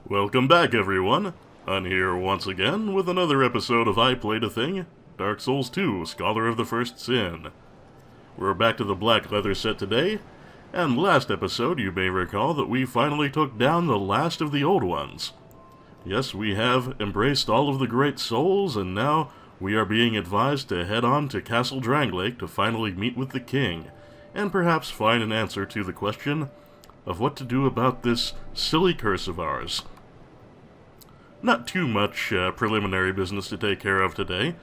Welcome back, everyone. I'm here once again with another episode of I Played a Thing, Dark Souls 2, Scholar of the First Sin. We're back to the black leather set today, and last episode you may recall that we finally took down the last of the old ones. Yes, we have embraced all of the great souls, and now we are being advised to head on to Castle Dranglake to finally meet with the king, and perhaps find an answer to the question of what to do about this silly curse of ours. Not too much preliminary business to take care of today.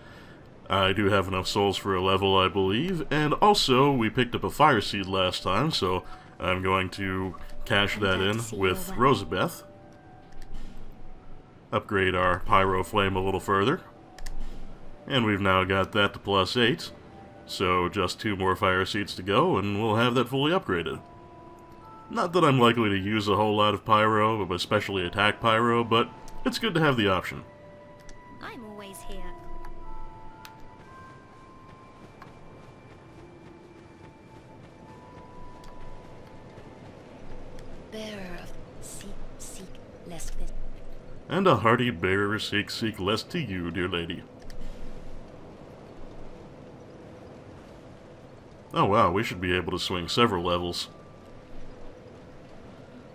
I do have enough souls for a level, I believe, and also we picked up a fire seed last time, so I'm going to cash that in with Rosabeth. Upgrade our pyro flame a little further. And we've now got that to +8, so just 2 more fire seeds to go and we'll have that fully upgraded. Not that I'm likely to use a whole lot of pyro, especially attack pyro, but it's good to have the option. I'm always here. Bearer of seek less fit. And a hearty bearer seek less to you, dear lady. Oh wow, we should be able to swing several levels.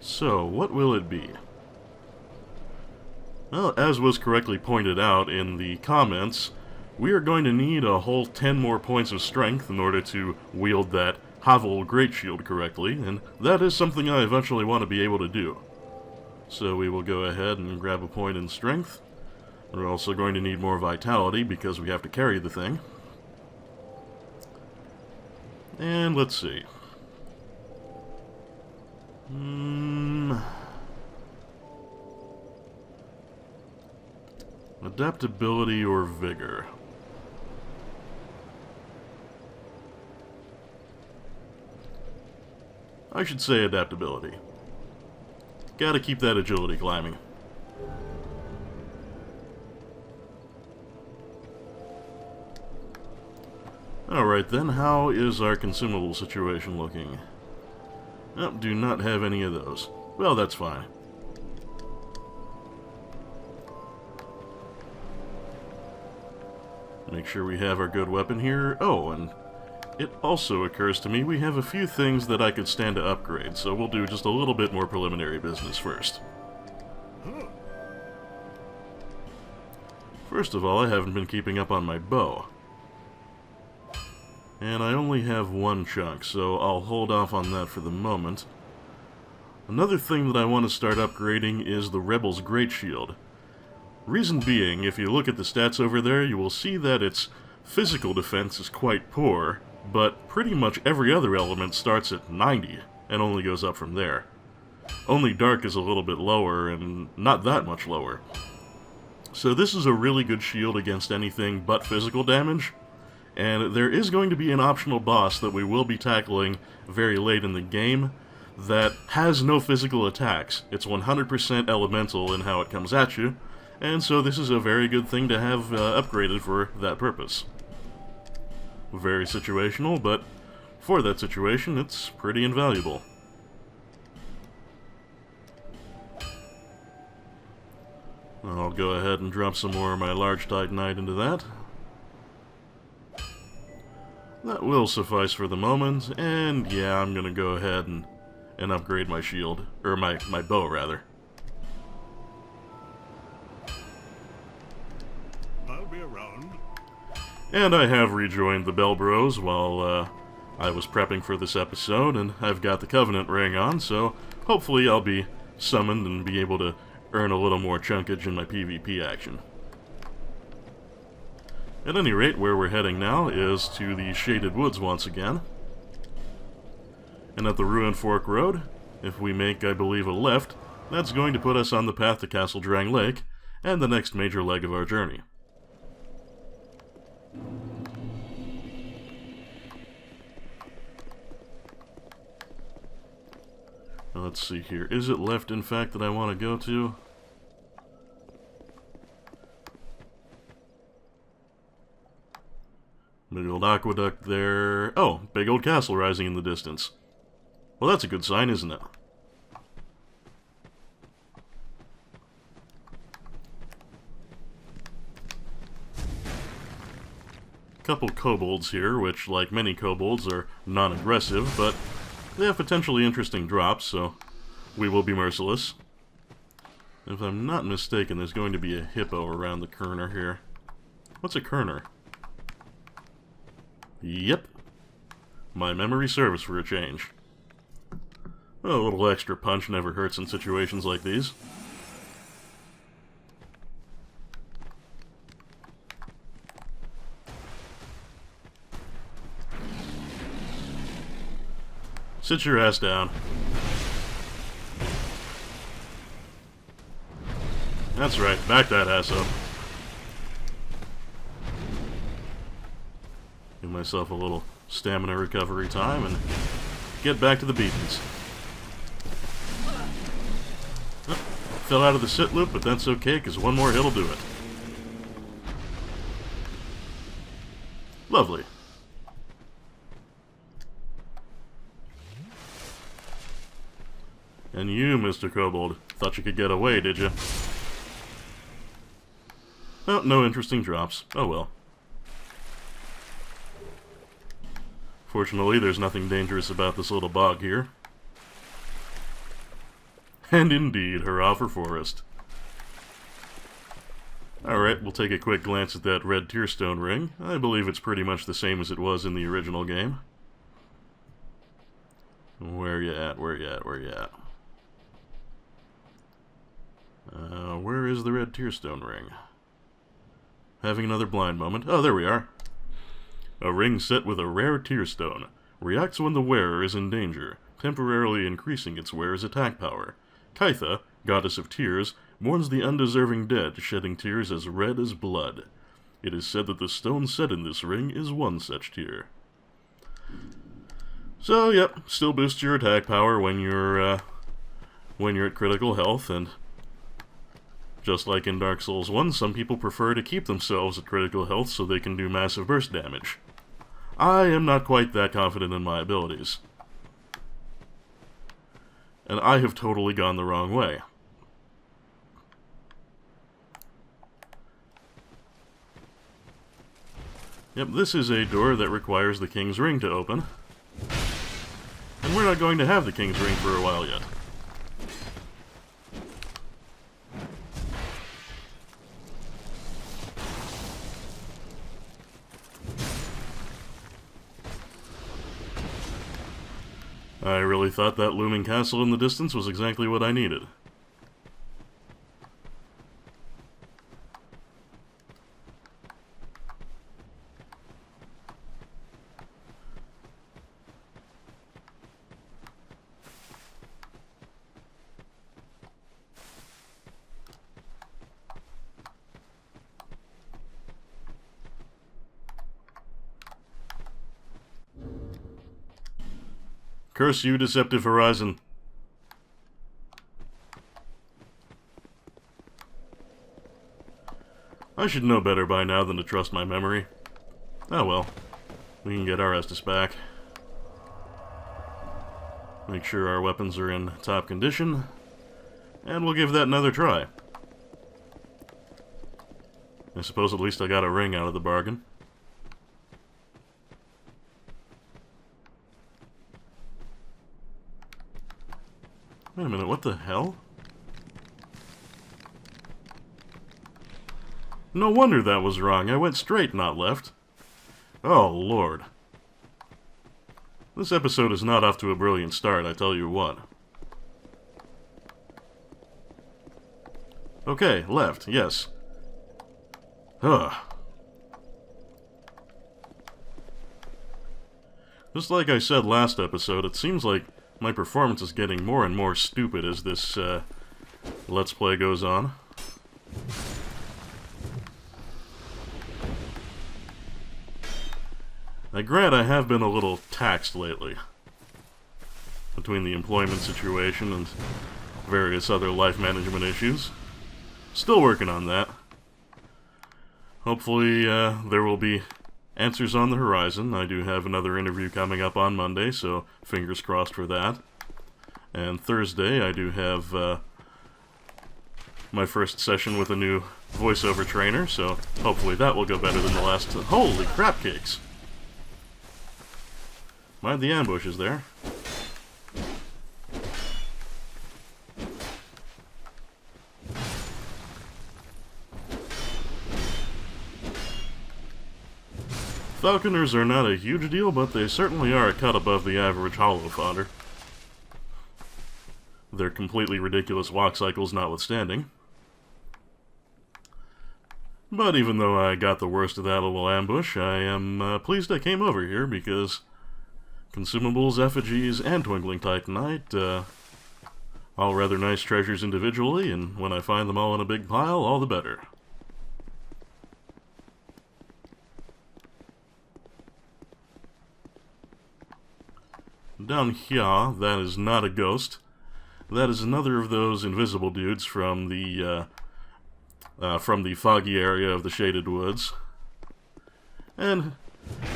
So, what will it be? Well, as was correctly pointed out in the comments, we are going to need a whole 10 more points of strength in order to wield that Havel Great Shield correctly, and that is something I eventually want to be able to do. So we will go ahead and grab a point in strength. We're also going to need more vitality because we have to carry the thing. And let's see. Adaptability or vigor? I should say adaptability. Gotta keep that agility climbing. Alright then, how is our consumable situation looking? Oh, do not have any of those. Well, that's fine. Make sure we have our good weapon here. Oh, and it also occurs to me we have a few things that I could stand to upgrade, so we'll do just a little bit more preliminary business first. First of all, I haven't been keeping up on my bow. And I only have one chunk, so I'll hold off on that for the moment. Another thing that I want to start upgrading is the Rebel's Great Shield. Reason being, if you look at the stats over there, you will see that its physical defense is quite poor, but pretty much every other element starts at 90, and only goes up from there. Only Dark is a little bit lower, and not that much lower. So this is a really good shield against anything but physical damage, and there is going to be an optional boss that we will be tackling very late in the game that has no physical attacks. It's 100% elemental in how it comes at you, and so this is a very good thing to have upgraded for that purpose. Very situational, but for that situation, it's pretty invaluable. I'll go ahead and drop some more of my large titanite into that. That will suffice for the moment, and yeah, I'm gonna go ahead and upgrade my shield, or my bow, rather. I'll be around. And I have rejoined the Bell Bros while I was prepping for this episode, and I've got the Covenant ring on, so hopefully I'll be summoned and be able to earn a little more chunkage in my PvP action. At any rate, where we're heading now is to the Shaded Woods once again. And at the Ruined Fork Road, if we make, I believe, a left, that's going to put us on the path to Castle Dranglake, and the next major leg of our journey. Now, let's see here. Is it left, in fact, that I want to go to? Big old aqueduct there. Oh, big old castle rising in the distance. Well, that's a good sign, isn't it? couple kobolds here, which, like many kobolds, are non-aggressive, but they have potentially interesting drops, so we will be merciless. If I'm not mistaken, there's going to be a hippo around the corner here. What's a kerner? Yep. My memory serves for a change. A little extra punch never hurts in situations like these. Sit your ass down. That's right, back that ass up. Give myself a little stamina recovery time and get back to the beatings. Oh, fell out of the sit loop, but that's okay, because one more hit'll do it. Lovely. And you, Mr. Kobold, thought you could get away, did you? Oh, no interesting drops. Oh well. Fortunately, there's nothing dangerous about this little bog here. And indeed, hurrah for forest. Alright, we'll take a quick glance at that red tearstone ring. I believe it's pretty much the same as it was in the original game. Where you at? Where you at? Where you at? Where is the red tearstone ring? Having another blind moment. Oh, there we are. A ring set with a rare tearstone. Reacts when the wearer is in danger, temporarily increasing its wearer's attack power. Kaitha, goddess of tears, mourns the undeserving dead, shedding tears as red as blood. It is said that the stone set in this ring is one such tear. So, yep, still boosts your attack power when you're at critical health, and just like in Dark Souls 1, some people prefer to keep themselves at critical health so they can do massive burst damage. I am not quite that confident in my abilities. And I have totally gone the wrong way. Yep, this is a door that requires the King's Ring to open. And we're not going to have the King's Ring for a while yet. I really thought that looming castle in the distance was exactly what I needed. Curse you, Deceptive Horizon. I should know better by now than to trust my memory. Oh well. We can get our Estus back. Make sure our weapons are in top condition. And we'll give that another try. I suppose at least I got a ring out of the bargain. Wait a minute, what the hell? No wonder that was wrong. I went straight, not left. Oh, Lord. This episode is not off to a brilliant start, I tell you what. Okay, left, yes. Ugh. Just like I said last episode, it seems like my performance is getting more and more stupid as this Let's Play goes on. I grant I have been a little taxed lately. Between the employment situation and various other life management issues. Still working on that. Hopefully there will be answers on the horizon. I do have another interview coming up on Monday, so fingers crossed for that. And Thursday I do have my first session with a new voiceover trainer, so hopefully that will go better than the last. Holy crap cakes! Mind the ambushes there. Falconers are not a huge deal, but they certainly are a cut above the average hollow fodder. Their completely ridiculous walk cycles notwithstanding. But even though I got the worst of that little ambush, I am pleased I came over here, because consumables, effigies, and Twinkling Titanite, all rather nice treasures individually, and when I find them all in a big pile, all the better. Down here, that is not a ghost. That is another of those invisible dudes from the foggy area of the Shaded Woods. And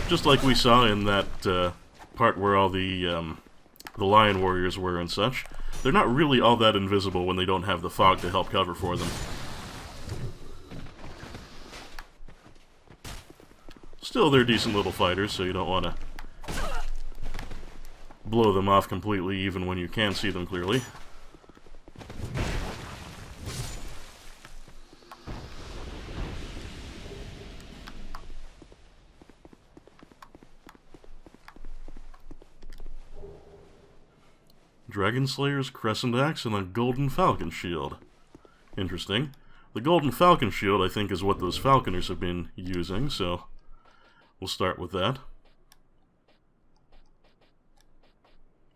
just like we saw in that part where all the Lion Warriors were and such, they're not really all that invisible when they don't have the fog to help cover for them. Still, they're decent little fighters, so you don't want to blow them off completely even when you can see them clearly. Dragon Slayer's Crescent Axe and a Golden Falcon Shield. Interesting. The Golden Falcon Shield, I think, is what those Falconers have been using, so we'll start with that.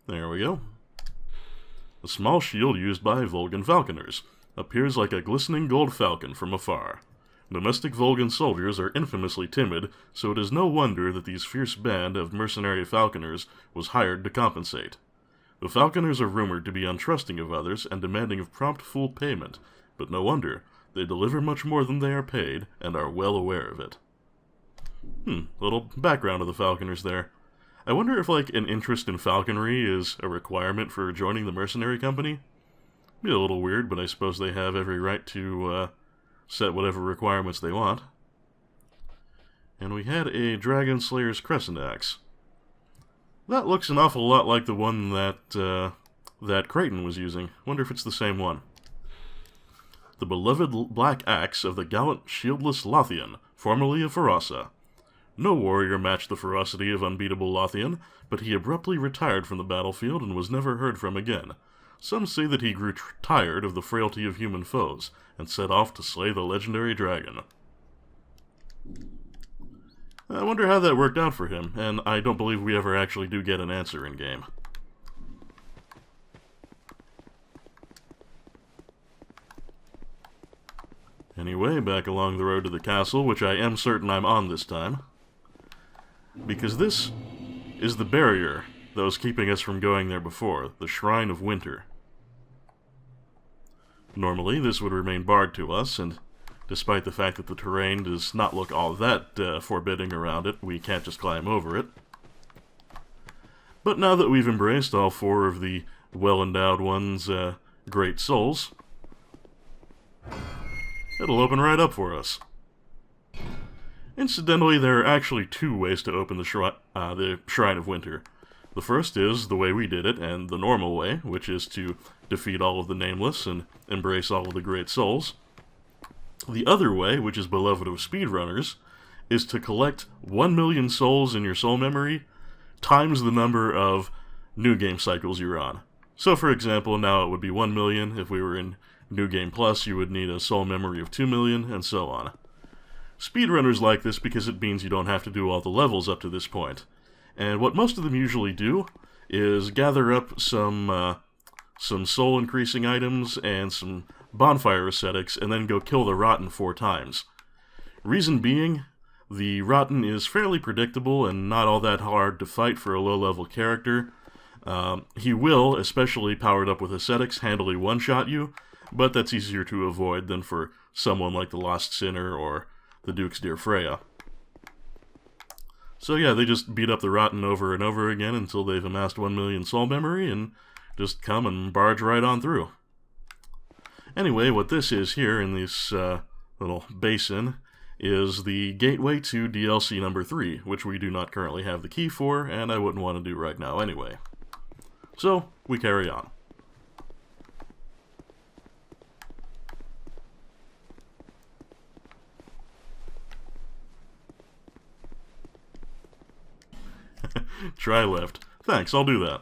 There we go. A small shield used by Volgan Falconers. Appears like a glistening gold falcon from afar. Domestic Volgan soldiers are infamously timid, so it is no wonder that this fierce band of mercenary falconers was hired to compensate. The falconers are rumored to be untrusting of others and demanding of prompt full payment, but no wonder. They deliver much more than they are paid, and are well aware of it. Little background of the falconers there. I wonder if, like, an interest in falconry is a requirement for joining the mercenary company? Be a little weird, but I suppose they have every right to set whatever requirements they want. And we had a Dragon Slayer's Crescent Axe. That looks an awful lot like the one that Creighton was using. Wonder if it's the same one. The beloved black axe of the gallant shieldless Lothian, formerly of Ferasa. No warrior matched the ferocity of unbeatable Lothian, but he abruptly retired from the battlefield and was never heard from again. Some say that he grew tired of the frailty of human foes, and set off to slay the legendary dragon. I wonder how that worked out for him, and I don't believe we ever actually do get an answer in-game. Anyway, back along the road to the castle, which I am certain I'm on this time. Because this is the barrier that was keeping us from going there before, the Shrine of Winter. Normally, this would remain barred to us, and despite the fact that the terrain does not look all that forbidding around it, we can't just climb over it. But now that we've embraced all four of the well-endowed one's great souls, it'll open right up for us. Incidentally, there are actually two ways to open the Shrine of Winter. The first is the way we did it, and the normal way, which is to defeat all of the Nameless and embrace all of the great souls. The other way, which is beloved of speedrunners, is to collect 1 million souls in your soul memory times the number of New Game cycles you're on. So for example, now it would be 1 million. If we were in New Game Plus, you would need a soul memory of 2 million, and so on. Speedrunners like this because it means you don't have to do all the levels up to this point. And what most of them usually do is gather up some soul-increasing items and some bonfire ascetics, and then go kill the Rotten 4 times. Reason being, the Rotten is fairly predictable and not all that hard to fight for a low-level character. He will, especially powered up with ascetics, handily one-shot you, but that's easier to avoid than for someone like the Lost Sinner or the Duke's Dear Freya. So yeah, they just beat up the Rotten over and over again until they've amassed 1 million soul memory and just come and barge right on through. Anyway, what this is here in this little basin is the gateway to DLC number 3, which we do not currently have the key for, and I wouldn't want to do right now anyway. So, we carry on. Try left. Thanks, I'll do that.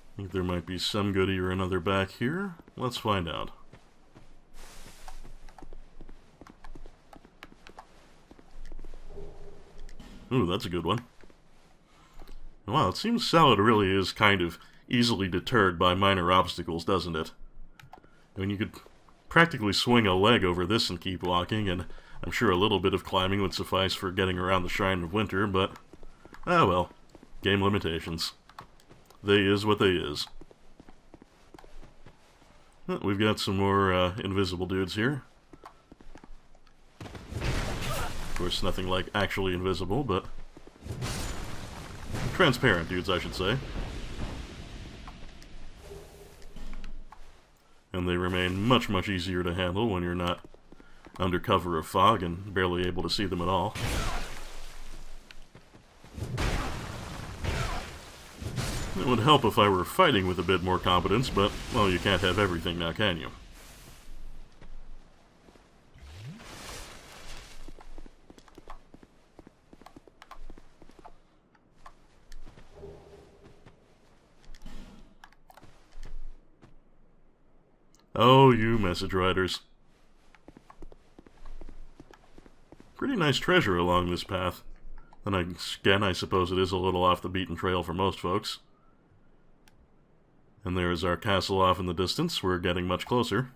I think there might be some goodie or another back here. Let's find out. Ooh, that's a good one. Wow, it seems Salad really is kind of easily deterred by minor obstacles, doesn't it? I mean, you could practically swing a leg over this and keep walking, and I'm sure a little bit of climbing would suffice for getting around the Shrine of Winter, but, ah well, game limitations. They is what they is. We've got some more invisible dudes here. Of course, nothing like actually invisible, but transparent dudes, I should say. And they remain much, much easier to handle when you're not under cover of fog and barely able to see them at all. It would help if I were fighting with a bit more competence, but, well, you can't have everything now, can you? Oh, you message writers. Pretty nice treasure along this path. And again, I suppose it is a little off the beaten trail for most folks. And there is our castle off in the distance. We're getting much closer.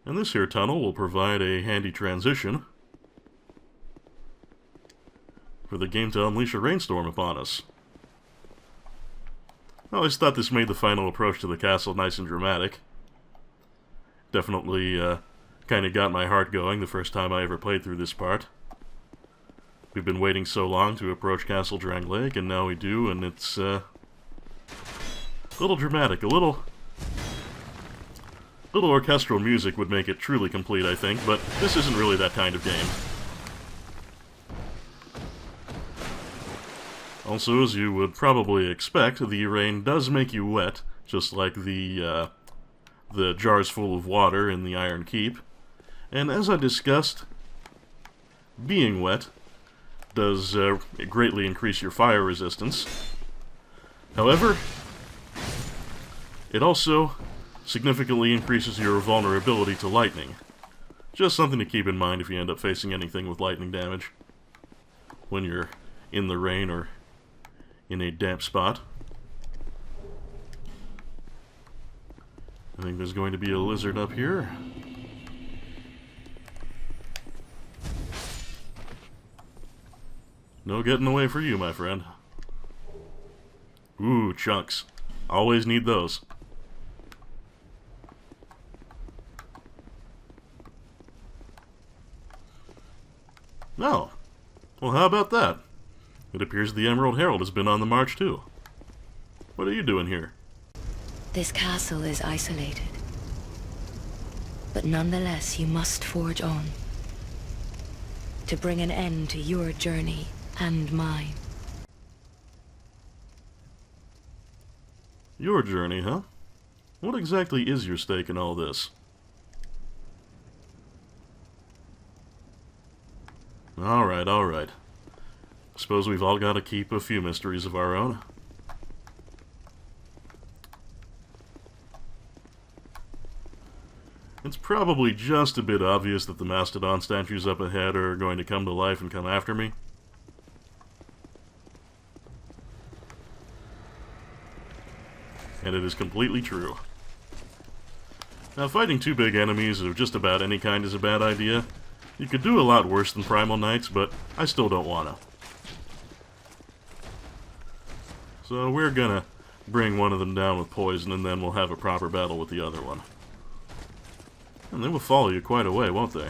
And this here tunnel will provide a handy transition for the game to unleash a rainstorm upon us. I always thought this made the final approach to the castle nice and dramatic. Definitely kind of got my heart going the first time I ever played through this part. We've been waiting so long to approach Castle Drang Lake, and now we do, and it's a little dramatic, a little orchestral music would make it truly complete, I think, but this isn't really that kind of game. Also, as you would probably expect, the rain does make you wet, just like the jars full of water in the Iron Keep. And as I discussed, being wet does greatly increase your fire resistance. However, it also significantly increases your vulnerability to lightning. Just something to keep in mind if you end up facing anything with lightning damage when you're in the rain or in a damp spot. I think there's going to be a lizard up here. No getting away for you, my friend. Ooh, chunks. Always need those. No. Well, how about that? It appears the Emerald Herald has been on the march, too. What are you doing here? This castle is isolated. But nonetheless, you must forge on. To bring an end to your journey and mine. Your journey, huh? What exactly is your stake in all this? Alright, alright. Suppose we've all got to keep a few mysteries of our own. It's probably just a bit obvious that the Mastodon statues up ahead are going to come to life and come after me. And it is completely true. Now, fighting two big enemies of just about any kind is a bad idea. You could do a lot worse than Primal Knights, but I still don't wanna. So we're gonna bring one of them down with poison, and then we'll have a proper battle with the other one. And they will follow you quite a way, won't they?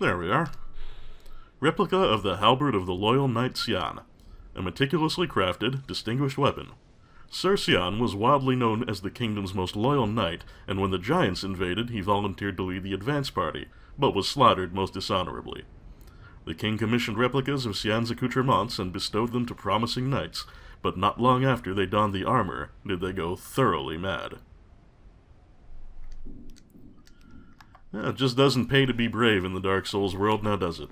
There we are. Replica of the Halberd of the Loyal Knight Xian. A meticulously crafted, distinguished weapon. Sir Xian was wildly known as the kingdom's most loyal knight, and when the giants invaded, he volunteered to lead the advance party, but was slaughtered most dishonorably. The king commissioned replicas of Xian's accoutrements and bestowed them to promising knights, but not long after they donned the armor did they go thoroughly mad. It just doesn't pay to be brave in the Dark Souls world, now does it?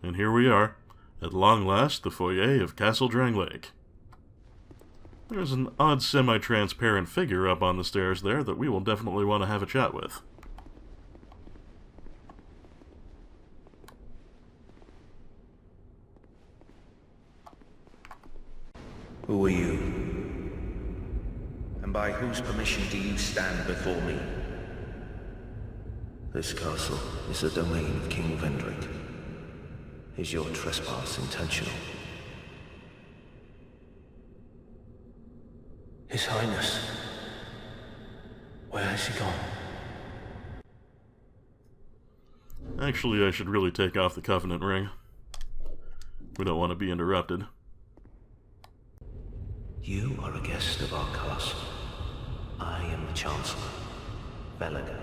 And here we are, at long last, the foyer of Castle Drangleic. There's an odd semi-transparent figure up on the stairs there that we will definitely want to have a chat with. Who are you? And by whose permission do you stand before me? This castle is the domain of King Vendrick. Is your trespass intentional? His Highness. Where has he gone? Actually, I should really take off the Covenant ring. We don't want to be interrupted. You are a guest of our castle. I am the Chancellor, Velager.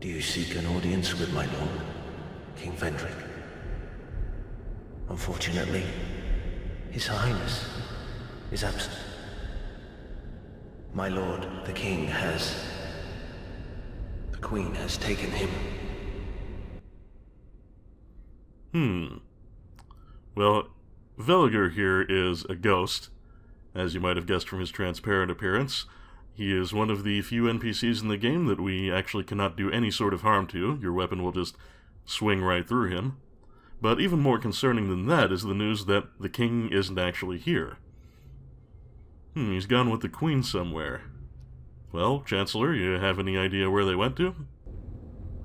Do you seek an audience with my lord, King Vendrick? Unfortunately, His Highness is absent. My lord, the King the Queen has taken him. Well, Velager here is a ghost, as you might have guessed from his transparent appearance. He is one of the few NPCs in the game that we actually cannot do any sort of harm to. Your weapon will just swing right through him. But even more concerning than that is the news that the king isn't actually here. He's gone with the queen somewhere. Well, Chancellor, you have any idea where they went to?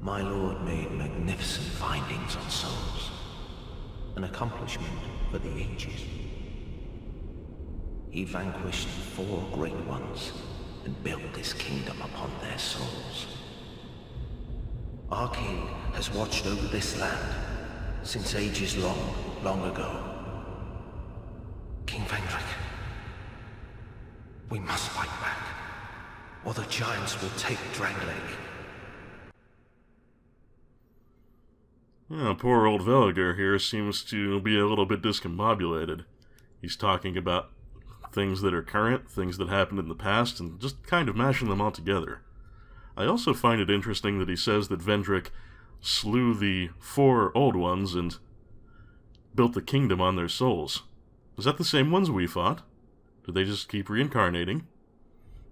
My lord made magnificent findings on souls. An accomplishment for the ages. He vanquished 4 great ones and built this kingdom upon their souls. Our king has watched over this land since ages long ago. King Vendrick, we must fight back, or the giants will take Drangleic. Poor old Velager here seems to be a little bit discombobulated. He's talking about things that are current, things that happened in the past, and just kind of mashing them all together. I also find it interesting that he says that Vendrick slew the 4 old ones and built the kingdom on their souls. Is that the same ones we fought? Do they just keep reincarnating?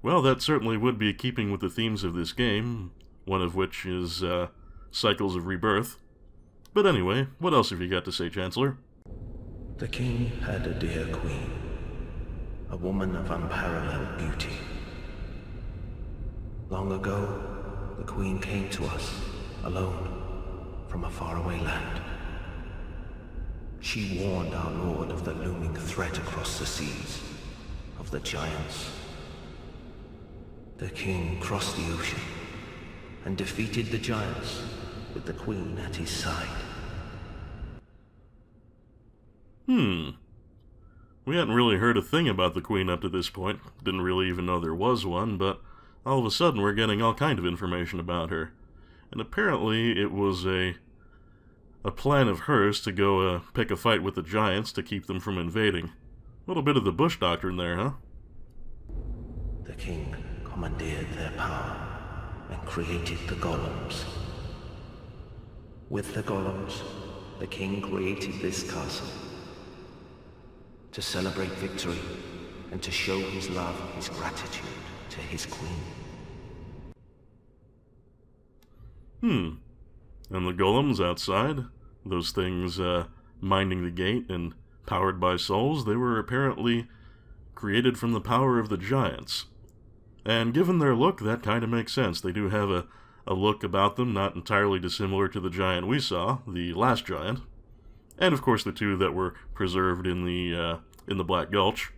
Well, that certainly would be keeping with the themes of this game, one of which is cycles of rebirth. But anyway, what else have you got to say, Chancellor? The king had a dear queen, a woman of unparalleled beauty. Long ago, the queen came to us, alone, from a faraway land. She warned our lord of the looming threat across the seas, of the giants. The king crossed the ocean and defeated the giants with the queen at his side. We hadn't really heard a thing about the queen up to this point. Didn't really even know there was one, but all of a sudden we're getting all kind of information about her. And apparently it was a plan of hers to go pick a fight with the giants to keep them from invading. A little bit of the Bush Doctrine there, huh? The king commandeered their power and created the golems. With the golems, the king created this castle to celebrate victory and to show his love, his gratitude to his queen. And the golems outside, those things minding the gate and powered by souls, they were apparently created from the power of the giants. And given their look, that kind of makes sense. They do have a look about them not entirely dissimilar to the giant we saw, the last giant. And of course the 2 that were preserved in the Black Gulch.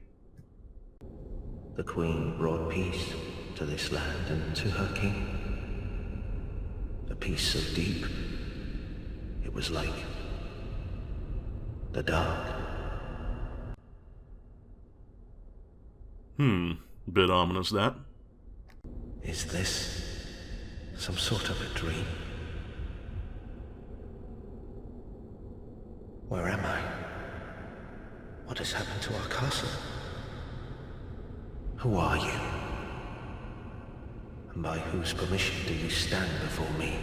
The queen brought peace to this land and to her king. A peace so deep, it was like the dark. Bit ominous, that. Is this some sort of a dream? Where am I? What has happened to our castle? Who are you? And by whose permission do you stand before me?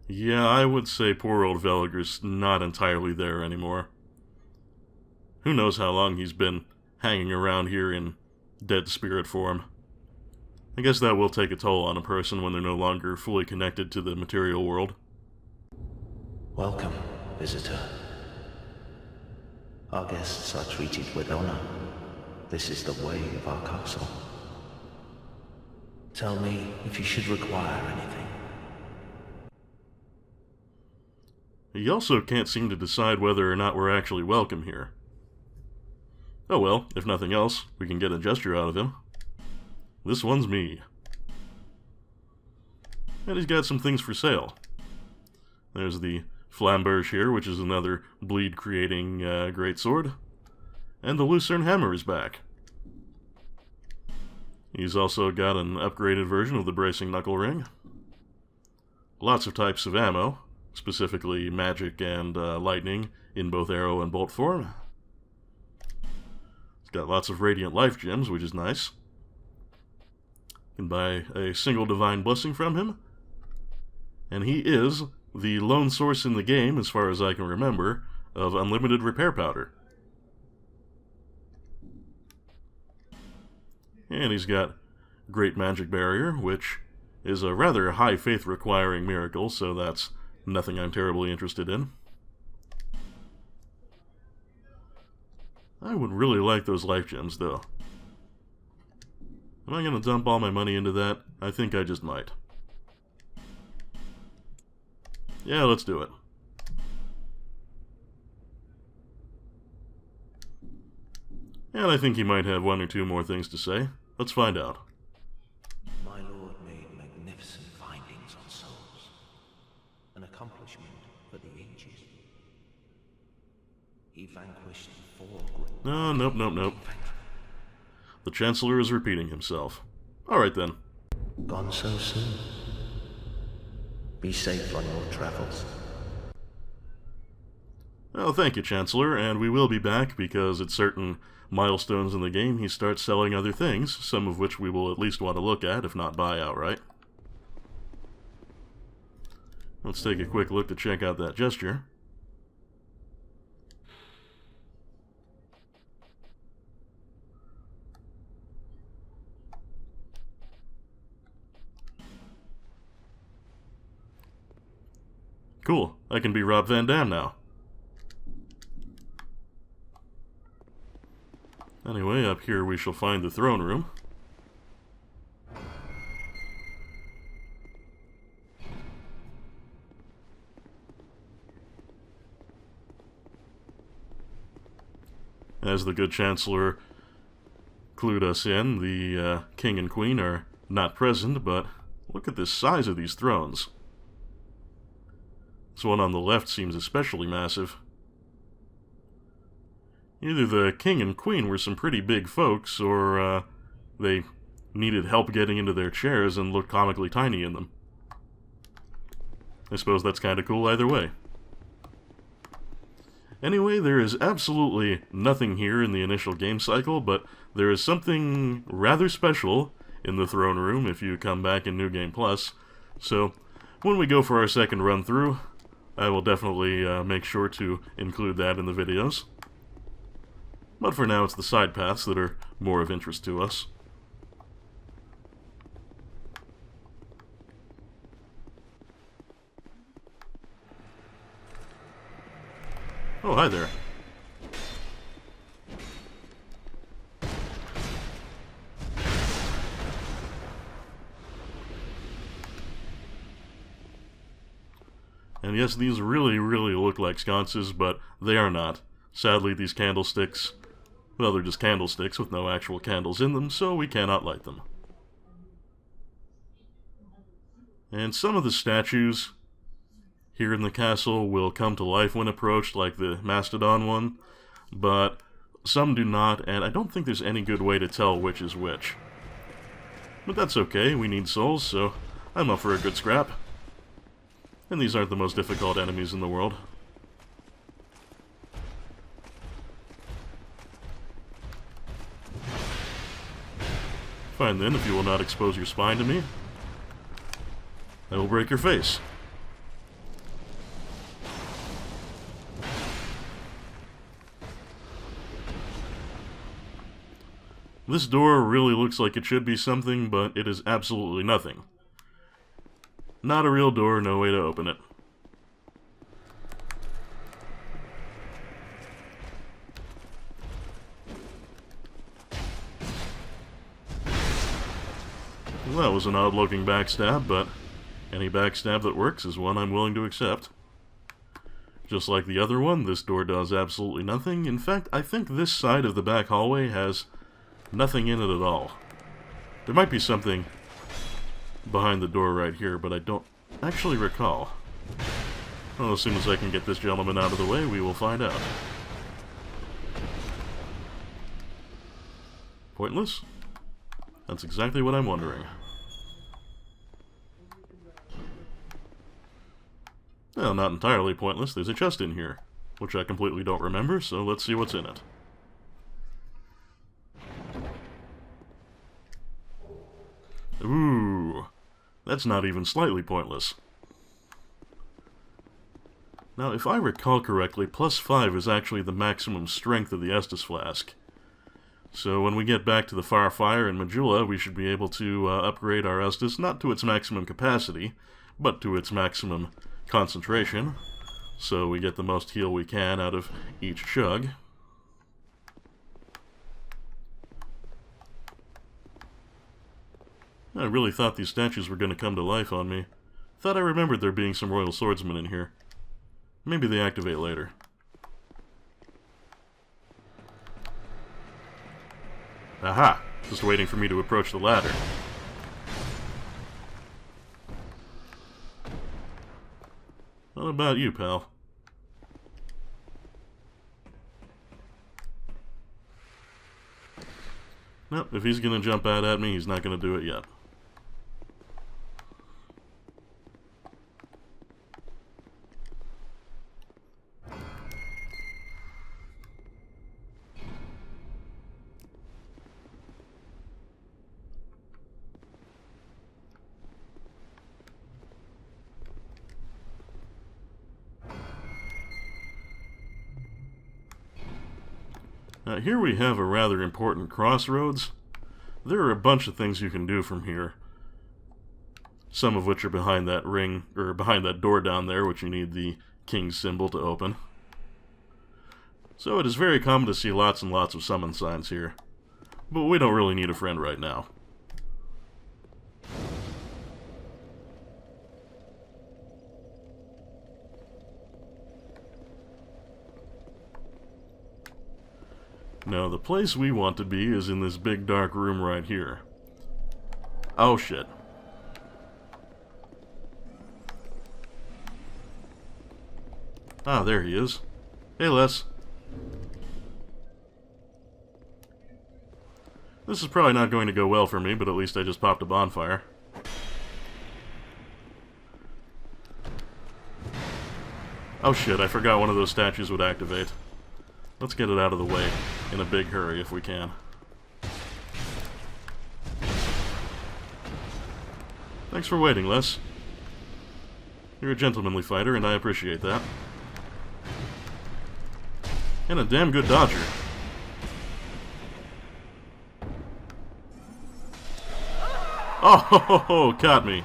Yeah, I would say poor old Veliger's not entirely there anymore. Who knows how long he's been hanging around here in dead spirit form. I guess that will take a toll on a person when they're no longer fully connected to the material world. Welcome, visitor. Our guests are treated with honor. This is the way of our castle. Tell me if you should require anything. He also can't seem to decide whether or not we're actually welcome here. Oh well, if nothing else, we can get a gesture out of him. This one's me. And he's got some things for sale. There's the Flamberge here, which is another bleed-creating greatsword. And the Lucerne hammer is back. He's also got an upgraded version of the bracing knuckle ring. Lots of types of ammo, specifically magic and lightning, in both arrow and bolt form. He's got lots of radiant life gems, which is nice. You can buy a single divine blessing from him. And he is the lone source in the game, as far as I can remember, of unlimited repair powder. And he's got Great Magic Barrier, which is a rather high faith requiring miracle, so that's nothing I'm terribly interested in. I would really like those life gems, though. Am I going to dump all my money into that? I think I just might. Yeah, let's do it. And I think he might have one or two more things to say. Let's find out. My lord made magnificent findings on souls. An accomplishment for the ages. He vanquished 4 great... No, nope. The Chancellor is repeating himself. Alright then. Gone so soon. Be safe on your travels. Well, thank you, Chancellor, and we will be back because at certain milestones in the game he starts selling other things, some of which we will at least want to look at, if not buy outright. Let's take a quick look to check out that gesture. Cool, I can be Rob Van Dam now. Anyway, up here we shall find the throne room. As the good Chancellor clued us in, the King and Queen are not present, but look at the size of these thrones. This one on the left seems especially massive. Either the King and Queen were some pretty big folks, or they needed help getting into their chairs and looked comically tiny in them. I suppose that's kind of cool either way. Anyway, there is absolutely nothing here in the initial game cycle, but there is something rather special in the throne room if you come back in New Game Plus. So, when we go for our second run-through, I will definitely make sure to include that in the videos. But for now, it's the side paths that are more of interest to us. Oh, hi there. And yes, these really look like sconces, but they are not. Sadly, these candlesticks Well, they're just candlesticks with no actual candles in them, so we cannot light them. And some of the statues here in the castle will come to life when approached, like the Mastodon one, but some do not, and I don't think there's any good way to tell which is which. But that's okay, we need souls, so I'm up for a good scrap. And these aren't the most difficult enemies in the world. Fine then, if you will not expose your spine to me, I will break your face. This door really looks like it should be something, but it is absolutely nothing. Not a real door, no way to open it. Well, that was an odd-looking backstab, but any backstab that works is one I'm willing to accept. Just like the other one, this door does absolutely nothing. In fact, I think this side of the back hallway has nothing in it at all. There might be something behind the door right here, but I don't actually recall. Well, as soon as I can get this gentleman out of the way, we will find out. Pointless? That's exactly what I'm wondering. Well, not entirely pointless. There's a chest in here, which I completely don't remember, so let's see what's in it. Ooh, that's not even slightly pointless. Now, if I recall correctly, +5 is actually the maximum strength of the Estus Flask. So when we get back to the Far Fire in Majula, we should be able to upgrade our Estus, not to its maximum capacity, but to its maximum concentration, so we get the most heal we can out of each chug. I really thought these statues were going to come to life on me. Thought I remembered there being some royal swordsmen in here. Maybe they activate later. Aha! Just waiting for me to approach the ladder. What about you, pal? Nope, if he's gonna jump out at me, he's not gonna do it yet. Now, here we have a rather important crossroads. There are a bunch of things you can do from here. Some of which are behind that ring, or behind that door down there, which you need the king's symbol to open. So it is very common to see lots and lots of summon signs here. But we don't really need a friend right now. No, the place we want to be is in this big dark room right here. Oh shit. Ah, there he is. Hey, Les. This is probably not going to go well for me, but at least I just popped a bonfire. Oh shit, I forgot one of those statues would activate. Let's get it out of the way in a big hurry if we can. Thanks for waiting, Les. You're a gentlemanly fighter, and I appreciate that. And a damn good dodger. Oh, ho, ho, ho, caught me.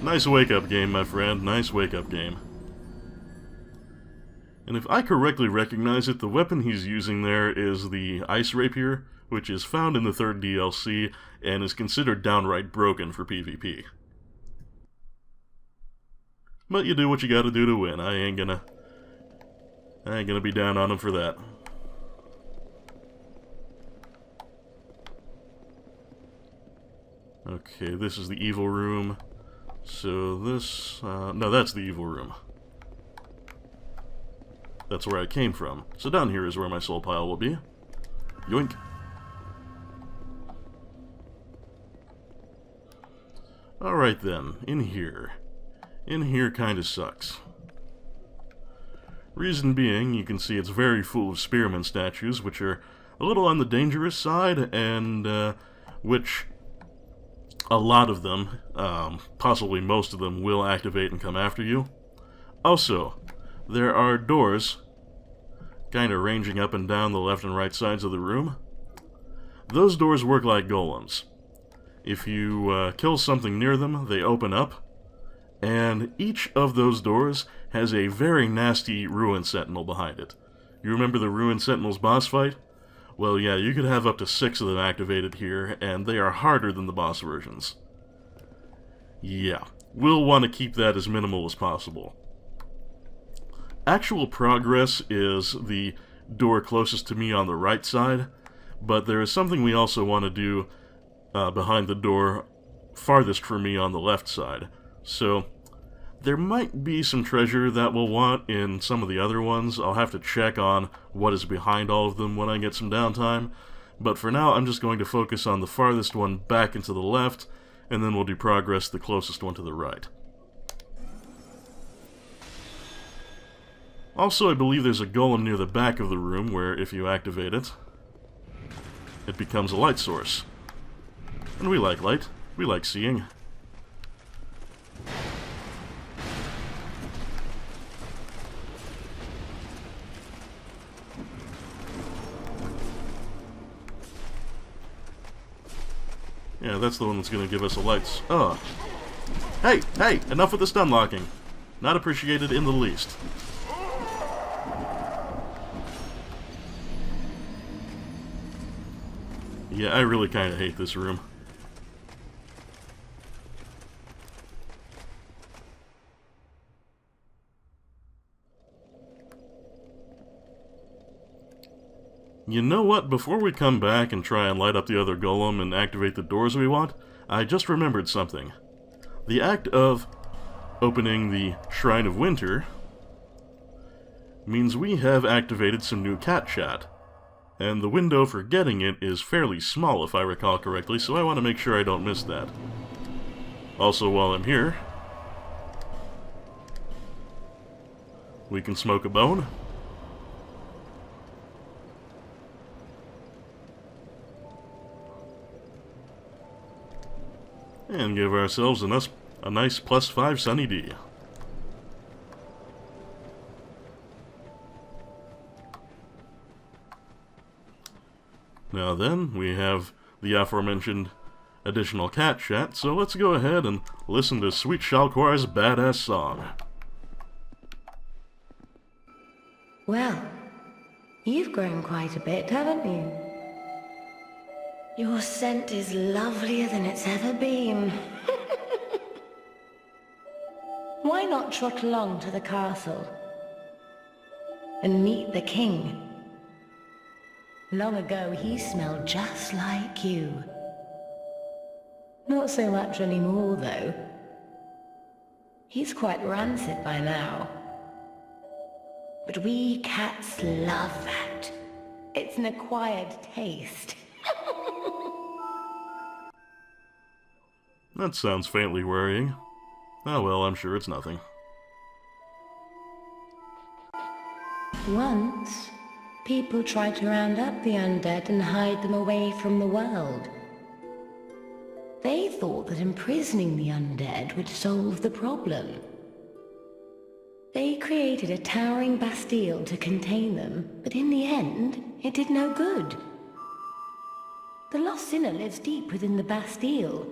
Nice wake-up game, my friend. Nice wake-up game. And if I correctly recognize it, the weapon he's using there is the Ice Rapier, which is found in the 3rd DLC, and is considered downright broken for PvP. But you do what you gotta do to win. I ain't gonna be down on him for that. Okay, this is the evil room. So this... no, that's the evil room. That's where I came from. So down here is where my soul pile will be. Yoink. Alright then, in here. In here kinda sucks. Reason being, you can see it's very full of spearman statues, which are a little on the dangerous side, and which a lot of them, possibly most of them, will activate and come after you. Also, there are doors kind of ranging up and down the left and right sides of the room. Those doors work like golems. If you kill something near them, they open up, and each of those doors has a very nasty Ruin Sentinel behind it. You remember the Ruin Sentinel's boss fight? Well, yeah, you could have up to 6 of them activated here, and they are harder than the boss versions. Yeah, we'll want to keep that as minimal as possible. Actual progress is the door closest to me on the right side, but there is something we also want to do behind the door farthest from me on the left side. So, there might be some treasure that we'll want in some of the other ones. I'll have to check on what is behind all of them when I get some downtime. But for now, I'm just going to focus on the farthest one back and to the left, and then we'll do progress the closest one to the right. Also, I believe there's a golem near the back of the room where, if you activate it, it becomes a light source. And we like light. We like seeing. Yeah, that's the one that's going to give us a lights. Oh. Hey, hey, enough with the stun locking. Not appreciated in the least. Yeah, I really kind of hate this room. You know what? Before we come back and try and light up the other golem and activate the doors we want, I just remembered something. The act of opening the Shrine of Winter means we have activated some new cat chat. And the window for getting it is fairly small, if I recall correctly, so I want to make sure I don't miss that. Also, while I'm here, we can smoke a bone. And give ourselves a nice +5 Sunny D. Now then, we have the aforementioned additional cat chat, so let's go ahead and listen to Sweet Shalquar's badass song. Well, you've grown quite a bit, haven't you? Your scent is lovelier than it's ever been. Why not trot along to the castle and meet the king? Long ago, he smelled just like you. Not so much anymore, though. He's quite rancid by now. But we cats love that. It's an acquired taste. That sounds faintly worrying. Oh well, I'm sure it's nothing. Once, people tried to round up the undead and hide them away from the world. They thought that imprisoning the undead would solve the problem. They created a towering bastille to contain them, but in the end, it did no good. The lost sinner lives deep within the bastille.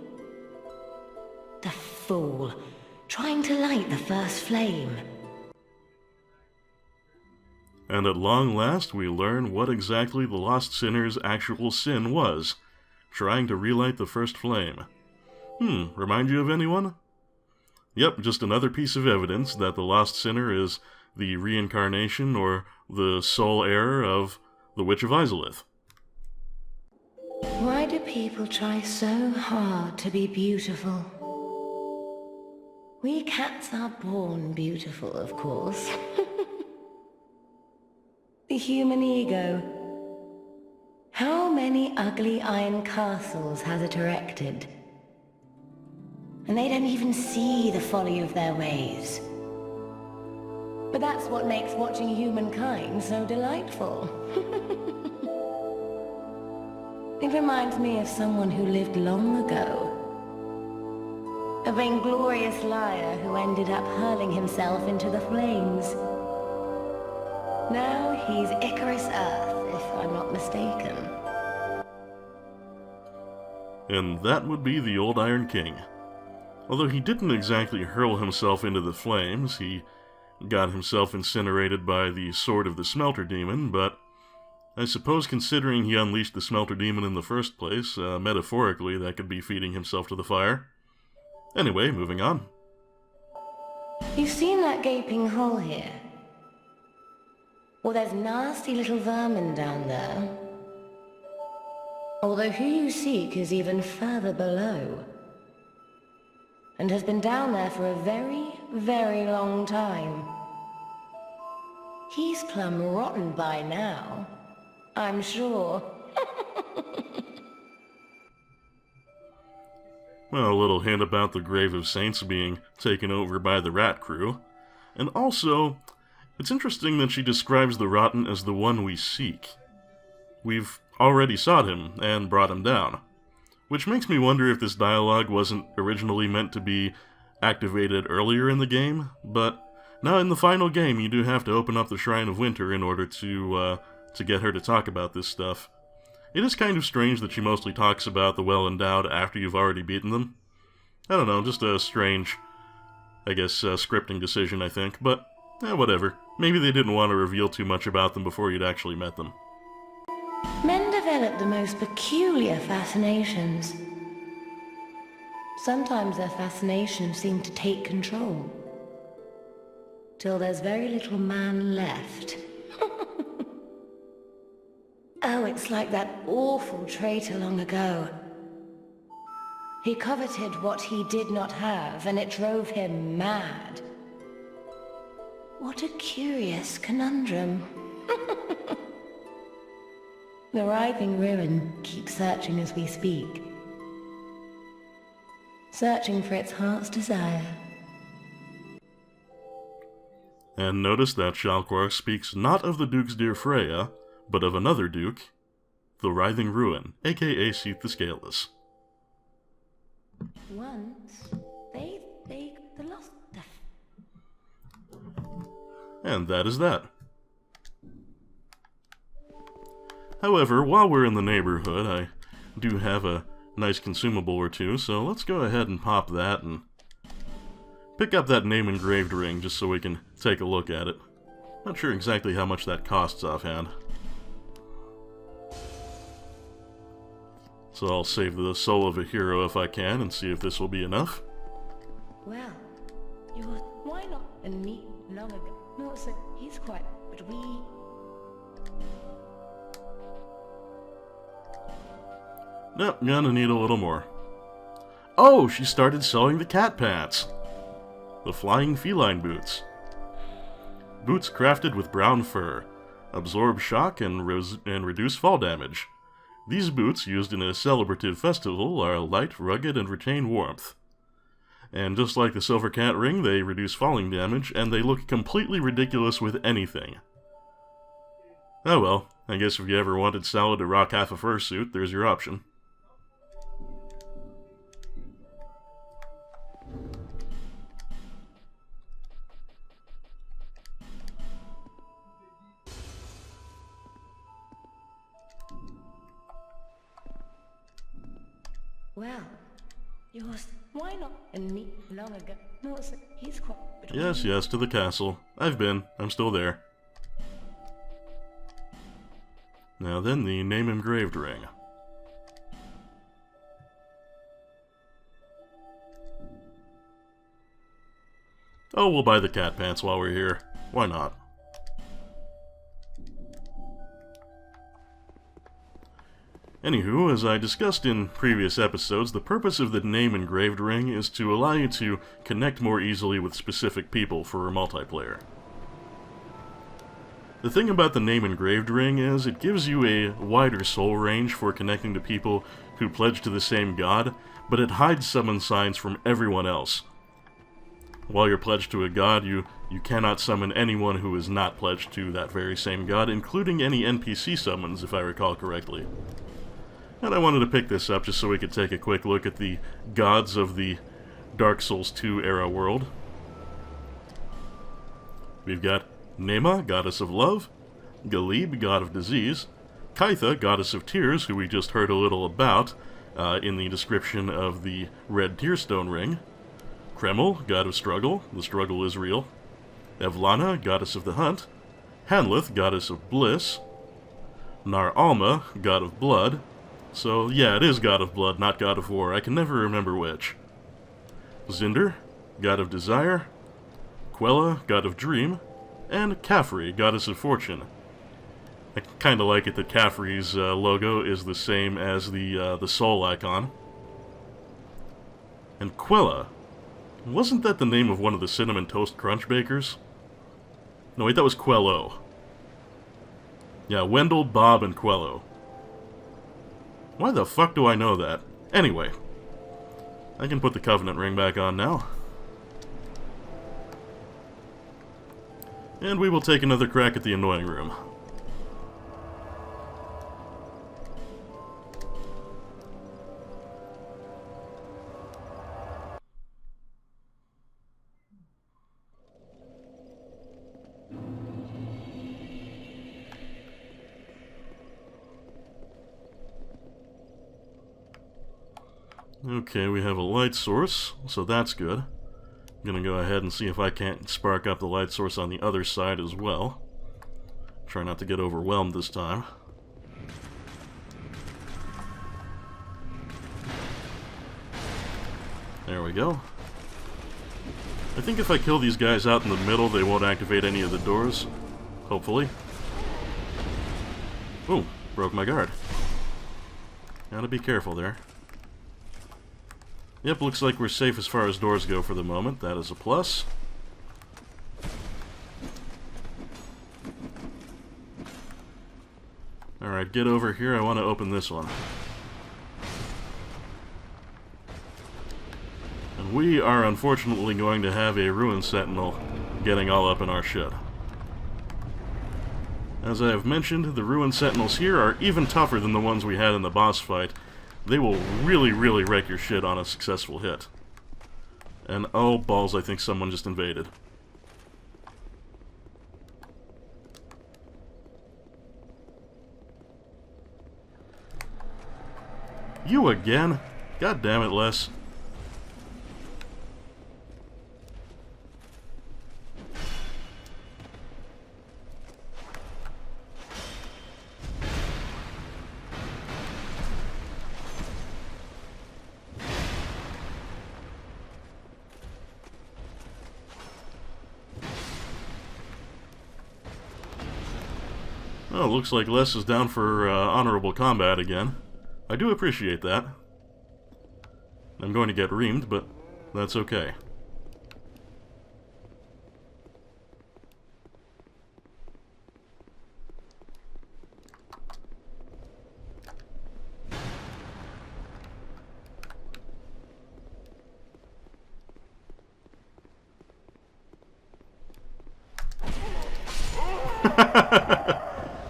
The fool, trying to light the first flame. And at long last, we learn what exactly the lost sinner's actual sin was. Trying to relight the first flame. Remind you of anyone? Yep, just another piece of evidence that the lost sinner is the reincarnation or the sole heir of the Witch of Izalith. Why do people try so hard to be beautiful. We cats are born beautiful, of course. The human ego. How many ugly iron castles has it erected? And they don't even see the folly of their ways. But that's what makes watching humankind so delightful. It reminds me of someone who lived long ago. A vainglorious liar who ended up hurling himself into the flames. Now he's Icarus Earth, if I'm not mistaken. And that would be the old Iron King. Although he didn't exactly hurl himself into the flames, he got himself incinerated by the sword of the Smelter Demon, but I suppose considering he unleashed the Smelter Demon in the first place, metaphorically that could be feeding himself to the fire. Anyway, moving on. You've seen that gaping hole here? Well, there's nasty little vermin down there. Although who you seek is even further below. And has been down there for a very, very long time. He's plumb rotten by now, I'm sure. Well, a little hint about the Grave of Saints being taken over by the Rat Crew. And also, it's interesting that she describes the Rotten as the one we seek. We've already sought him and brought him down. Which makes me wonder if this dialogue wasn't originally meant to be activated earlier in the game, but now in the final game you do have to open up the Shrine of Winter in order to get her to talk about this stuff. It is kind of strange that she mostly talks about the Well-Endowed after you've already beaten them. I don't know, just a strange, I guess, scripting decision, I think, but whatever. Maybe they didn't want to reveal too much about them before you'd actually met them. Men develop the most peculiar fascinations. Sometimes their fascinations seem to take control. Till there's very little man left. Oh, it's like that awful traitor long ago. He coveted what he did not have, and it drove him mad. What a curious conundrum. The writhing ruin keeps searching as we speak. Searching for its heart's desire. And notice that Shalquar speaks not of the Duke's dear Freya, but of another Duke, the Writhing Ruin, aka Seath the Scaleless. Once, they lost... And that is that. However, while we're in the neighborhood, I do have a nice consumable or two, so let's go ahead and pop that and pick up that name-engraved ring just so we can take a look at it. Not sure exactly how much that costs offhand. So I'll save the soul of a hero if I can and see if this will be enough. Well, why not? And me, long ago. No, so he's quite... But we... Nope, gonna need a little more. Oh, she started selling the cat pants! The Flying Feline Boots. Boots crafted with brown fur. Absorb shock and reduce fall damage. These boots, used in a celebrative festival, are light, rugged, and retain warmth. And just like the Silver Cat Ring, they reduce falling damage, and they look completely ridiculous with anything. Oh well, I guess if you ever wanted Salad to rock half a fursuit, there's your option. Well, yours. Why not? And me, long ago. No, so he's quite... Yes, yes, to the castle. I've been. I'm still there. Now then, the name-engraved ring. Oh, we'll buy the cat pants while we're here. Why not? Anywho, as I discussed in previous episodes, the purpose of the name engraved ring is to allow you to connect more easily with specific people for multiplayer. The thing about the name engraved ring is it gives you a wider soul range for connecting to people who pledge to the same god, but it hides summon signs from everyone else. While you're pledged to a god, you cannot summon anyone who is not pledged to that very same god, including any NPC summons, if I recall correctly. And I wanted to pick this up just so we could take a quick look at the gods of the Dark Souls 2 era world. We've got Nema, goddess of love, Galib, god of disease, Kaitha, goddess of tears, who we just heard a little about in the description of the red tearstone ring, Kreml, god of struggle, the struggle is real, Evlana, goddess of the hunt, Hanlith, goddess of bliss, Nar Alma, god of blood. So, yeah, it is God of Blood, not God of War. I can never remember which. Zinder, God of Desire, Quella, God of Dream, and Caffrey, Goddess of Fortune. I kinda like it that Caffrey's logo is the same as the soul icon. And Quella. Wasn't that the name of one of the Cinnamon Toast Crunch bakers? No, wait, that was Quello. Yeah, Wendell, Bob, and Quello. Why the fuck do I know that? Anyway, I can put the Covenant ring back on now. And we will take another crack at the annoying room. Okay, we have a light source, so that's good. I'm gonna go ahead and see if I can't spark up the light source on the other side as well. Try not to get overwhelmed this time. There we go. I think if I kill these guys out in the middle, they won't activate any of the doors. Hopefully. Ooh, broke my guard. Gotta be careful there. Yep, looks like we're safe as far as doors go for the moment. That is a plus. Alright, get over here. I want to open this one. And we are unfortunately going to have a Ruin Sentinel getting all up in our shit. As I have mentioned, the Ruin Sentinels here are even tougher than the ones we had in the boss fight. They will really, really wreck your shit on a successful hit. And oh balls, I think someone just invaded. You again? God damn it, Les. Oh, looks like Les is down for honorable combat again. I do appreciate that. I'm going to get reamed, but that's okay.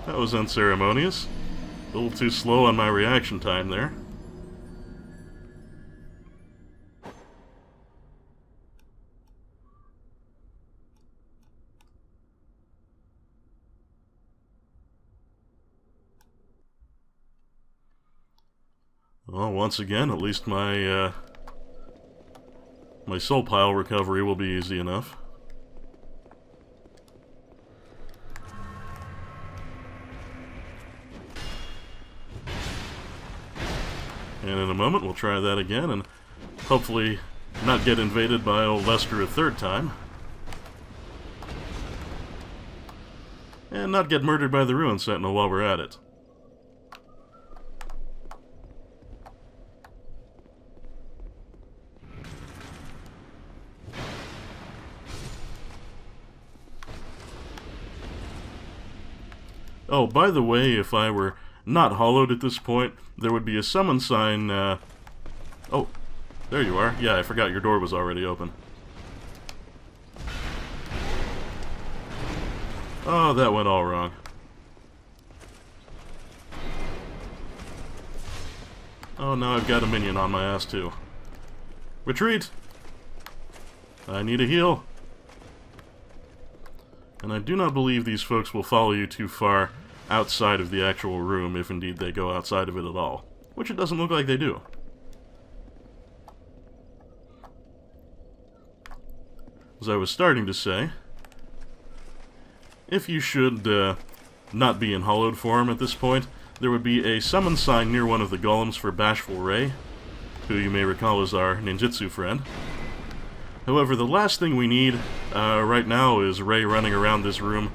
That was unceremonious. A little too slow on my reaction time there. Well, once again, at least my my soul pile recovery will be easy enough. And in a moment, we'll try that again, and hopefully not get invaded by old Lester a third time. And not get murdered by the Ruin Sentinel while we're at it. Oh, by the way, if I were not hollowed at this point, there would be a summon sign, Oh, there you are. Yeah, I forgot your door was already open. Oh, that went all wrong. Oh, now I've got a minion on my ass, too. Retreat! I need a heal. And I do not believe these folks will follow you too far outside of the actual room, if indeed they go outside of it at all. Which it doesn't look like they do. As I was starting to say, if you should not be in hollowed form at this point, there would be a summon sign near one of the golems for Bashful Ray, who you may recall is our ninjutsu friend. However, the last thing we need right now is Ray running around this room,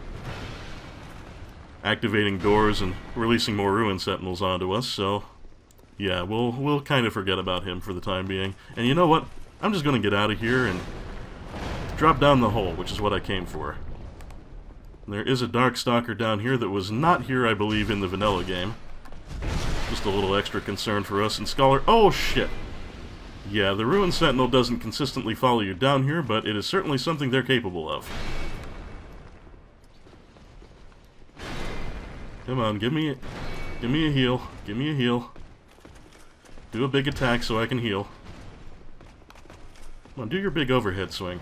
activating doors and releasing more ruin sentinels onto us, so yeah, we'll kind of forget about him for the time being. And you know what? I'm just going to get out of here and drop down the hole, which is what I came for. There is a Darkstalker down here that was not here, I believe, in the vanilla game. Just a little extra concern for us in Scholar. Oh, shit! Yeah, the Ruin Sentinel doesn't consistently follow you down here, but it is certainly something they're capable of. Come on, give me a heal. Give me a heal. Do a big attack so I can heal. Come on, do your big overhead swing.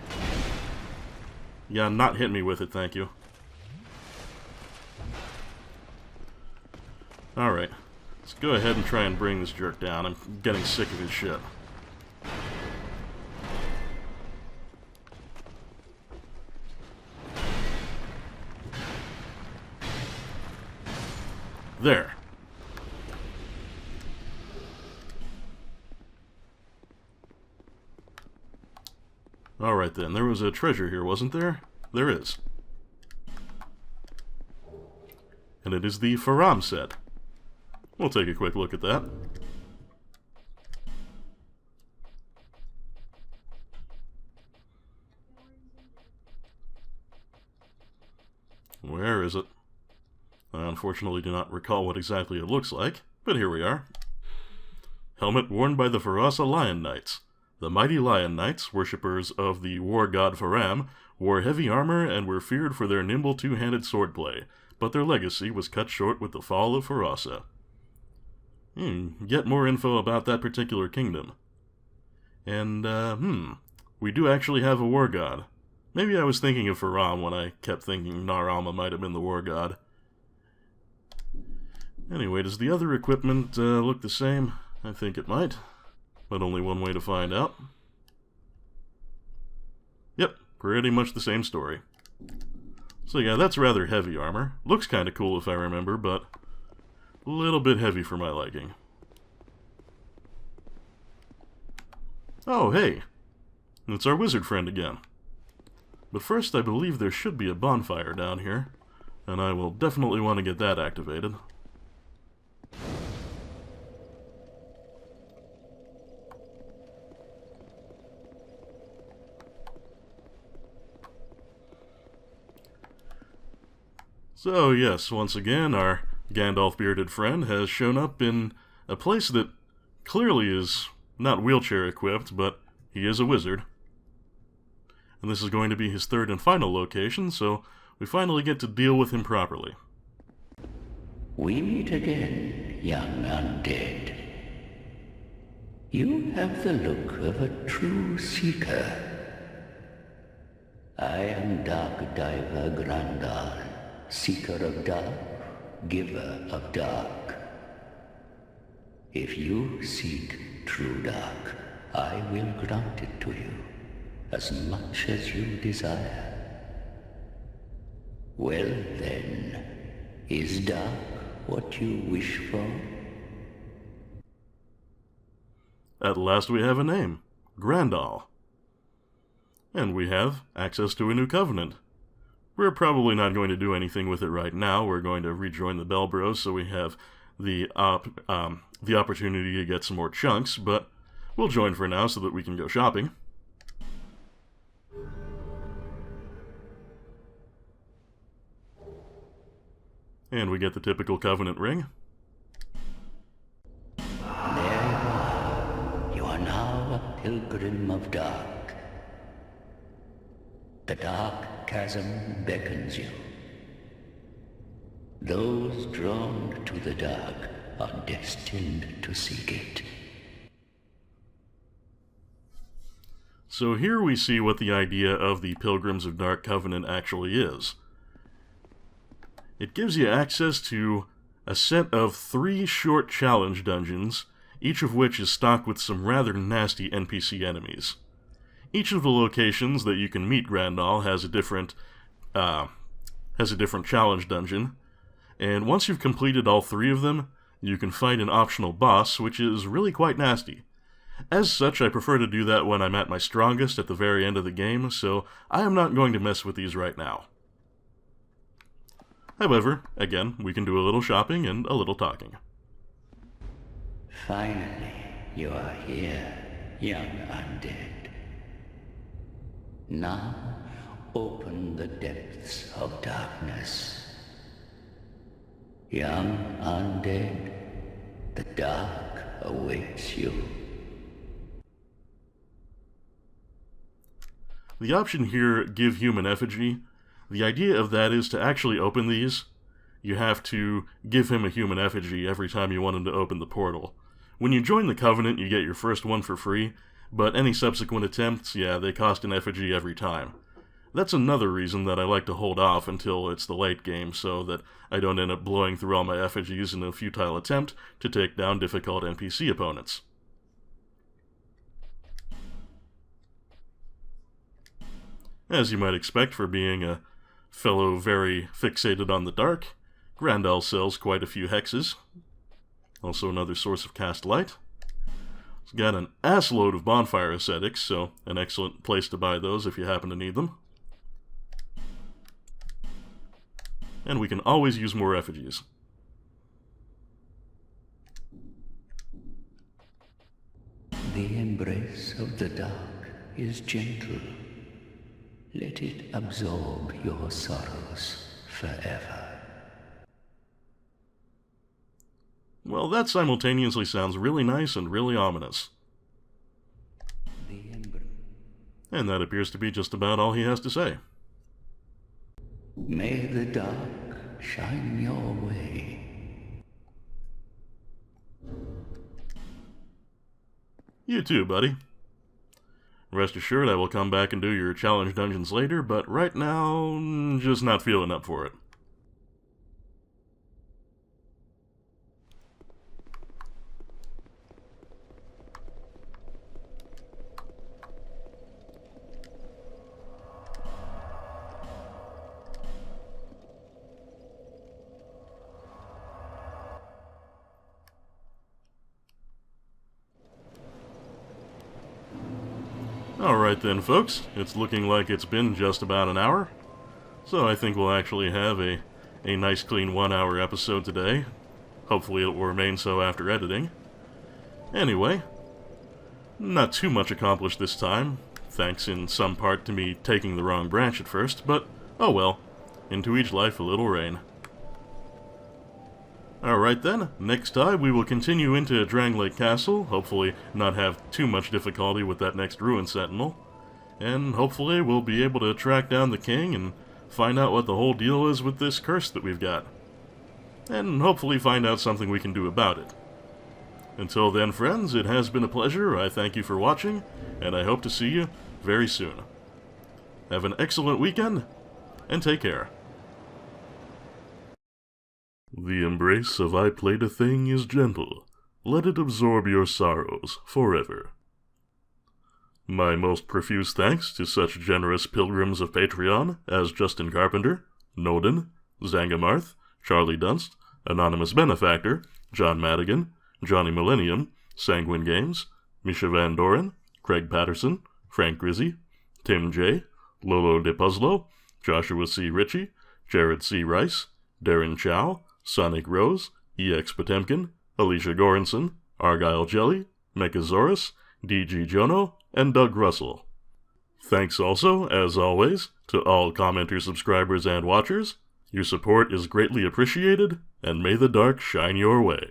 Yeah, not hit me with it, thank you. Alright, let's go ahead and try and bring this jerk down. I'm getting sick of his shit. There. Alright then, there was a treasure here, wasn't there? There is. And it is the Faram set. We'll take a quick look at that. Where is it? I unfortunately do not recall what exactly it looks like, but here we are. Helmet worn by the Farasa Lion Knights. The mighty Lion Knights, worshippers of the war god Faram, wore heavy armor and were feared for their nimble two-handed swordplay, but their legacy was cut short with the fall of Farasa. Get more info about that particular kingdom. And, we do actually have a war god. Maybe I was thinking of Faram when I kept thinking Nar Alma might have been the war god. Anyway, does the other equipment look the same? I think it might, but only one way to find out. Yep, pretty much the same story. So yeah, that's rather heavy armor. Looks kinda cool if I remember, but a little bit heavy for my liking. Oh, hey! It's our wizard friend again. But first, I believe there should be a bonfire down here, and I will definitely want to get that activated. So yes, once again, our Gandalf-bearded friend has shown up in a place that clearly is not wheelchair-equipped, but he is a wizard. And this is going to be his third and final location, so we finally get to deal with him properly. We meet again, young undead. You have the look of a true seeker. I am Dark Diver Grandal, seeker of dark, giver of dark. If you seek true dark, I will grant it to you, as much as you desire. Well then, is dark what you wish for? At last we have a name, Grandal. And we have access to a new covenant. We're probably not going to do anything with it right now. We're going to rejoin the Bell Bros so we have the opportunity to get some more chunks, but we'll join for now so that we can go shopping. And we get the typical Covenant ring. There you are. You are now a pilgrim of dark. The dark chasm beckons you. Those drawn to the dark are destined to seek it. So here we see what the idea of the Pilgrims of Dark Covenant actually is. It gives you access to a set of 3 short challenge dungeons, each of which is stocked with some rather nasty NPC enemies. Each of the locations that you can meet Grandal has a different challenge dungeon, and once you've completed all 3 of them, you can fight an optional boss, which is really quite nasty. As such, I prefer to do that when I'm at my strongest at the very end of the game, so I am not going to mess with these right now. However, again, we can do a little shopping and a little talking. Finally, you are here, young undead. Now, open the depths of darkness. Young undead, the dark awaits you. The option here, Give Human Effigy, the idea of that is to actually open these, you have to give him a human effigy every time you want him to open the portal. When you join the Covenant, you get your first one for free, but any subsequent attempts, yeah, they cost an effigy every time. That's another reason that I like to hold off until it's the late game, so that I don't end up blowing through all my effigies in a futile attempt to take down difficult NPC opponents. As you might expect for being a fellow very fixated on the dark, Grandal sells quite a few hexes. Also another source of cast light. It's got an assload of bonfire ascetics, so an excellent place to buy those if you happen to need them. And we can always use more effigies. The embrace of the dark is gentle. Let it absorb your sorrows forever. Well, that simultaneously sounds really nice and really ominous. And that appears to be just about all he has to say. May the dark shine your way. You too, buddy. Rest assured I will come back and do your challenge dungeons later, but right now, just not feeling up for it. Alright then, folks, it's looking like it's been just about an hour, so I think we'll actually have a nice clean 1 hour episode today. Hopefully it will remain so after editing. Anyway, not too much accomplished this time, thanks in some part to me taking the wrong branch at first, but oh well, into each life a little rain. Alright then, next time we will continue into Dranglake Castle, hopefully not have too much difficulty with that next Ruin Sentinel, and hopefully we'll be able to track down the king and find out what the whole deal is with this curse that we've got. And hopefully find out something we can do about it. Until then, friends, it has been a pleasure, I thank you for watching, and I hope to see you very soon. Have an excellent weekend, and take care. The embrace of I Played a Thing is gentle. Let it absorb your sorrows forever. My most profuse thanks to such generous pilgrims of Patreon as Justin Carpenter, Noden, Zangamarth, Charlie Dunst, Anonymous Benefactor, John Madigan, Johnny Millennium, Sanguine Games, Misha Van Doren, Craig Patterson, Frank Grizzy, Tim J., Lolo De Puzzlo, Joshua C. Ritchie, Jared C. Rice, Darren Chow, Sonic Rose, EX Potemkin, Alicia Goranson, Argyle Jelly, Mechasaurus, DG Jono, and Doug Russell. Thanks also, as always, to all commenters, subscribers, and watchers, Your support is greatly appreciated, and may the dark shine your way.